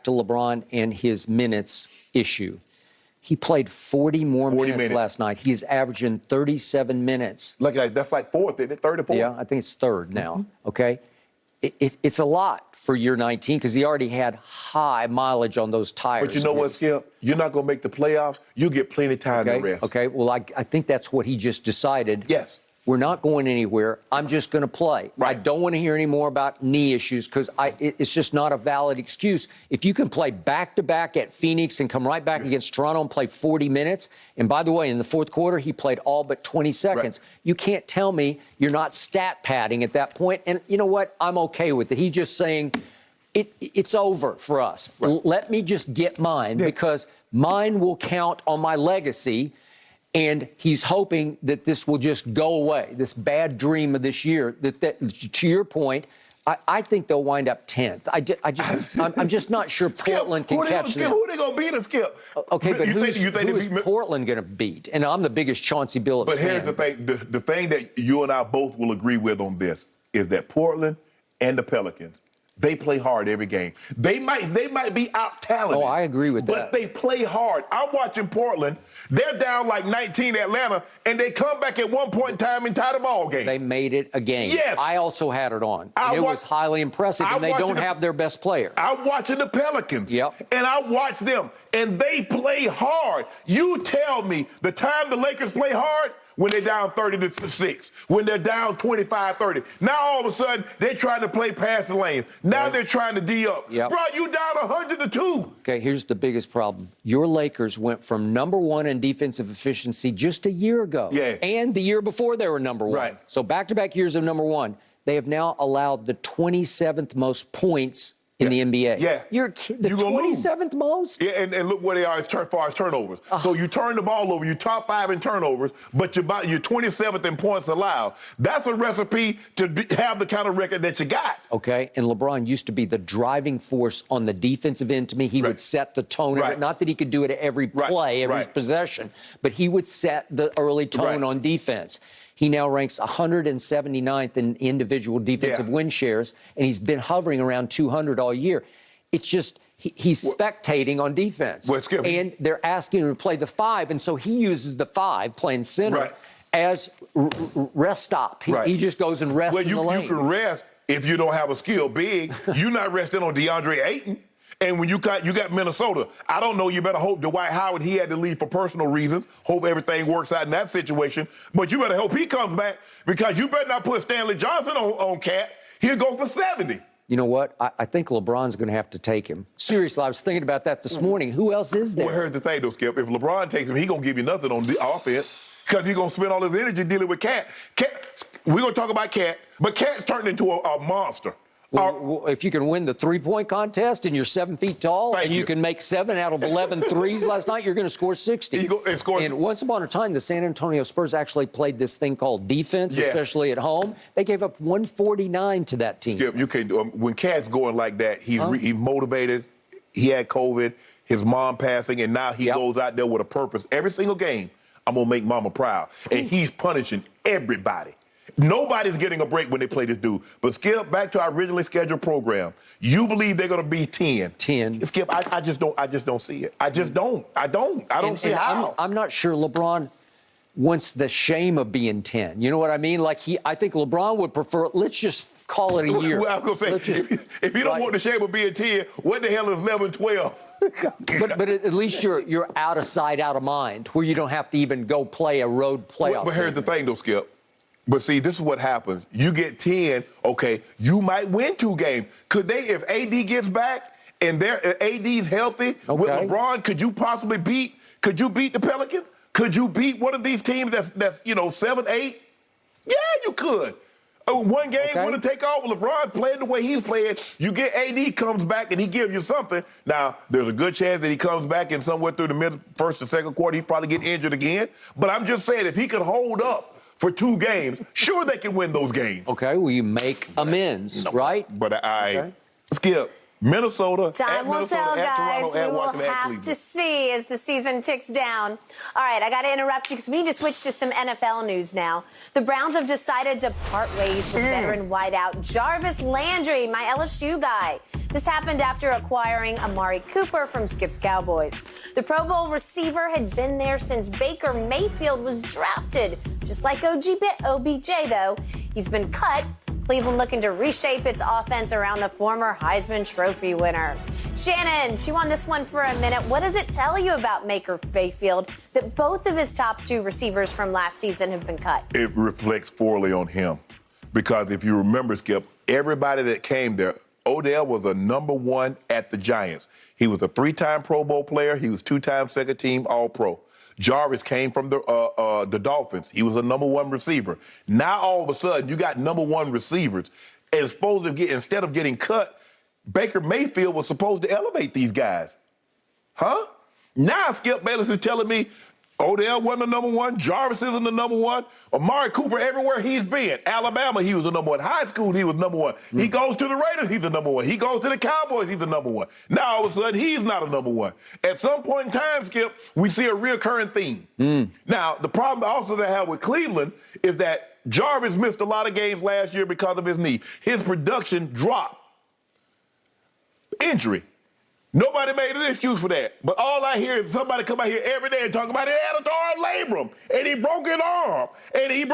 to LeBron and his minutes issue. He played 40 minutes last night. He's averaging 37 minutes. Look, that's like fourth, isn't it? Third or fourth? Yeah, I think it's third now, okay? It's a lot for year 19 because he already had high mileage on those tires. But you know what, Skip? You're not going to make the playoffs. You get plenty of time to rest. Okay, well, I think that's what he just decided. Yes. We're not going anywhere. I'm just going to play. Right. I don't want to hear any more about knee issues because it's just not a valid excuse. If you can play back-to-back at Phoenix and come right back against Toronto and play 40 minutes, and by the way, in the fourth quarter, he played all but 20 seconds. Right. You can't tell me you're not stat padding at that point. And you know what? I'm okay with it. He's just saying it's over for us. Right. Let me just get mine because mine will count on my legacy. And he's hoping that this will just go away, this bad dream of this year. That to your point, I think they'll wind up 10th. I'm just not sure Portland can catch them. Who they gonna beat or Skip? Okay, but who is Portland going to beat? And I'm the biggest Chauncey Billups fan. But here's the thing. The thing that you and I both will agree with on this is that Portland and the Pelicans, they play hard every game. They might be out-talented. Oh, I agree with that. But they play hard. I'm watching Portland. They're down like 19 Atlanta, and they come back at one point in time and tie the ball game. They made it a game. Yes. I also had it on. It was highly impressive, and they don't have their best player. I'm watching the Pelicans. Yep. And I watch them, and they play hard. You tell me the time the Lakers play hard, when they're down 30-6, when they're down 25-30. Now, all of a sudden, they're trying to play past the lane. Now they're trying to D up. Yep. Bro, you down 100-2. Okay, here's the biggest problem. Your Lakers went from #1 in defensive efficiency just a year ago. Yeah. And the year before they were #1. Right. So back-to-back years of #1. They have now allowed the 27th most points in the NBA. Yeah. You're the 27th most? Yeah, and look where they are as far as turnovers. So you turn the ball over, you're top 5 in turnovers, but you're 27th in points allowed. That's a recipe to have the kind of record that you got. Okay, and LeBron used to be the driving force on the defensive end to me. He would set the tone. Not that he could do it at every play, every possession, but he would set the early tone on defense. He now ranks 179th in individual defensive win shares, and he's been hovering around 200 all year. It's just he's spectating on defense. And they're asking him to play the 5, and so he uses the 5, playing center, as rest stop. He just goes and rests in the lane. You can rest if you don't have a skill big. You're not resting on DeAndre Ayton. And when you got Minnesota, I don't know, you better hope Dwight Howard, he had to leave for personal reasons. Hope everything works out in that situation. But you better hope he comes back because you better not put Stanley Johnson on Cat. He'll go for 70. You know what? I think LeBron's going to have to take him. Seriously, I was thinking about that this morning. Who else is there? Well, here's the thing, though, Skip. If LeBron takes him, he's going to give you nothing on the offense because he's going to spend all his energy dealing with Cat. We're going to talk about Cat, but Cat's turned into a monster. Well, if you can win the three-point contest and you're 7 feet tall and you can make 7 out of 11 threes last night, you're going to score 60. And once upon a time, the San Antonio Spurs actually played this thing called defense, especially at home. They gave up 149 to that team. Skip, you can when Cat's going like that, he's motivated. He had COVID, his mom passing, and now he goes out there with a purpose. Every single game, I'm going to make mama proud. And he's punishing everybody. Nobody's getting a break when they play this dude. But, Skip, back to our originally scheduled program. You believe they're going to be 10. 10. Skip, I just don't see it. I just don't. I don't see how. I'm not sure LeBron wants the shame of being 10. You know what I mean? Like, I think LeBron would prefer, let's just call it a year. Well, I was going to say, if you don't want the shame of being 10, what the hell is 11, 12? but at least you're out of sight, out of mind, where you don't have to even go play a road playoff. But here's the thing, though, Skip. But see, this is what happens. You get 10, okay, you might win 2 games. Could they, if AD gets back and AD's healthy with LeBron, could you beat the Pelicans? Could you beat one of these teams that's 7, 8? Yeah, you could. One game want to take off with LeBron playing the way he's playing. You get AD comes back and he gives you something. Now, there's a good chance that he comes back and somewhere through the first and second quarter, he probably get injured again. But I'm just saying, if he could hold up for 2 games, sure they can win those games. Okay, well, you make amends, right? But Skip, Minnesota, Time at will Minnesota, tell, at guys. Toronto, at We will Washington, at have Cleveland. to see as the season ticks down. All right, I got to interrupt you because we need to switch to some NFL news now. The Browns have decided to part ways with veteran wideout Jarvis Landry, my LSU guy. This happened after acquiring Amari Cooper from Skip's Cowboys. The Pro Bowl receiver had been there since Baker Mayfield was drafted. Just like OBJ, though, he's been cut. Cleveland looking to reshape its offense around the former Heisman Trophy winner. Shannon, chew on this one for a minute. What does it tell you about Baker Mayfield that both of his top two receivers from last season have been cut? It reflects poorly on him. Because if you remember, Skip, everybody that came there, Odell was a number one at the Giants. He was a 3-time Pro Bowl player. He was 2-time second-team All-Pro. Jarvis came from the Dolphins. He was a number one receiver. Now, all of a sudden, you got number one receivers. And supposed to get, instead of getting cut, Baker Mayfield was supposed to elevate these guys. Huh? Now, Skip Bayless is telling me Odell wasn't the number one. Jarvis isn't the number one. Amari Cooper, everywhere he's been. Alabama, he was the number one. High school, he was number one. He goes to the Raiders, he's the number one. He goes to the Cowboys, he's the number one. Now, all of a sudden, he's not a number one. At some point in time, Skip, we see a reoccurring theme. Now, the problem also that I have with Cleveland is that Jarvis missed a lot of games last year because of his knee. His production dropped. Injury. Nobody made an excuse for that. But all I hear is somebody come out here every day and talk about it had a torn labrum, and he broke his arm. And he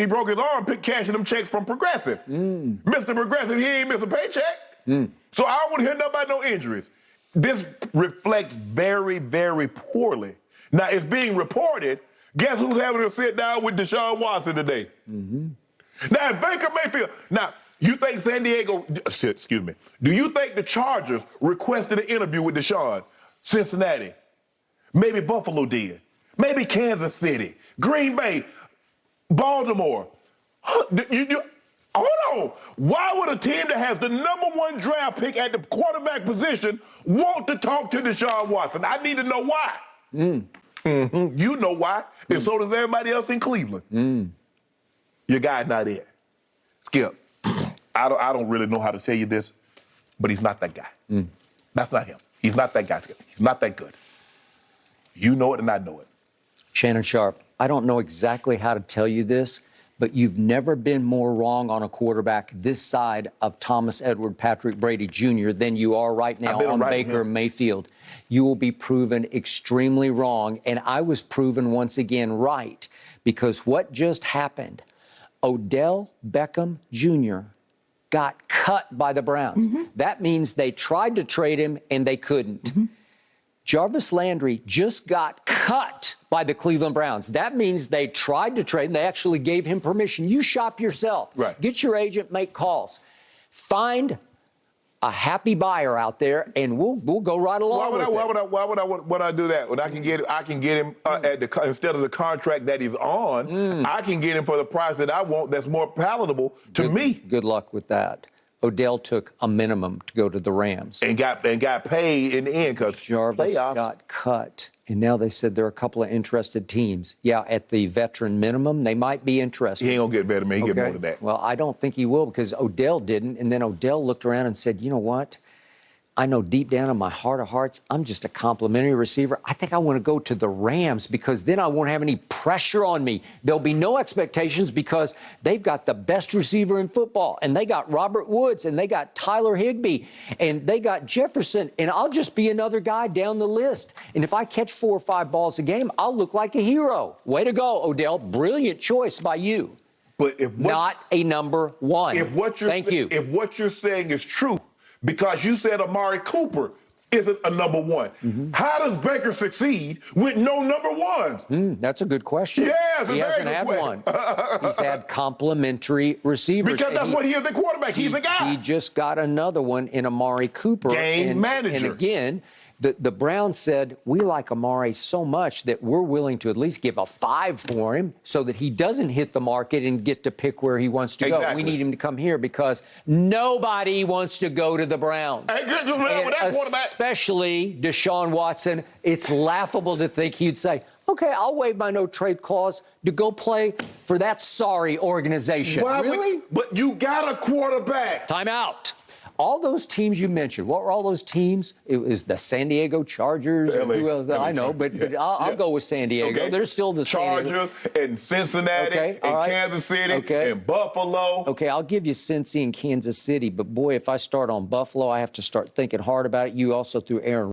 broke his arm cashing them checks from Progressive. Mr. Progressive, he ain't miss a paycheck. So I don't want to hear nothing about no injuries. This reflects very, very poorly. Now, it's being reported. Guess who's having a sit down with Deshaun Watson today? Now, Baker Mayfield. Now, you think San Diego, excuse me, do you think the Chargers requested an interview with Deshaun? Cincinnati. Maybe Buffalo did. Maybe Kansas City. Green Bay. Baltimore. Hold on. Why would a team that has the number one draft pick at the quarterback position want to talk to Deshaun Watson? I need to know why. You know why, and so does everybody else in Cleveland. Your guy's not it. Skip. I don't really know how to tell you this, but he's not that guy. That's not him. He's not that guy. He's not that good. You know it and I know it. Shannon Sharp, I don't know exactly how to tell you this, but you've never been more wrong on a quarterback this side of Thomas Edward Patrick Brady Jr. than you are right now on Baker Mayfield. You will be proven extremely wrong, and I was proven once again right, because what just happened, Odell Beckham Jr. got cut by the Browns. That means they tried to trade him and they couldn't. Jarvis Landry just got cut by the Cleveland Browns. That means they tried to trade him. They actually gave him permission. You shop yourself. Right. Get your agent, make calls. Find a happy buyer out there, and we'll go right along with it. Why would I do that? When I can get him at instead of the contract that he's on, I can get him for the price that I want. That's more palatable to me. Good luck with that. Odell took a minimum to go to the Rams and got paid in the end because Jarvis got cut. And now they said there are a couple of interested teams. Yeah, at the veteran minimum, they might be interested. He ain't gonna get better than me. He get more than that. Well, I don't think he will, because Odell didn't. And then Odell looked around and said, you know what? I know deep down in my heart of hearts, I'm just a complimentary receiver. I think I want to go to the Rams, because then I won't have any pressure on me. There'll be no expectations, because they've got the best receiver in football, and they got Robert Woods, and they got Tyler Higbee, and they got Jefferson, and I'll just be another guy down the list. And if I catch 4 or 5 balls a game, I'll look like a hero. Way to go, Odell. Brilliant choice by you. But if not a number one. If what you're saying is true, because you said Amari Cooper isn't a number one. How does Baker succeed with no number ones? That's a good question. Yeah, he hasn't had one. He's had complimentary receivers. Because that's what he is, the quarterback. He's the guy. He just got another one in Amari Cooper. Game manager. And again, the Browns said, we like Amari so much that we're willing to at least give a 5 for him so that he doesn't hit the market and get to pick where he wants to go. We need him to come here, because nobody wants to go to the Browns. And especially Deshaun Watson. It's laughable to think he'd say, okay, I'll waive my no-trade clause to go play for that sorry organization. Really? But you got a quarterback. Time out. all those teams you mentioned, what were all those teams? It was the San Diego Chargers. The LA I know, but I'll go with San Diego. Okay. They're still the Chargers and Cincinnati and Kansas City and Buffalo. Okay, I'll give you Cincy and Kansas City, but boy, if I start on Buffalo, I have to start thinking hard about it. You also threw Aaron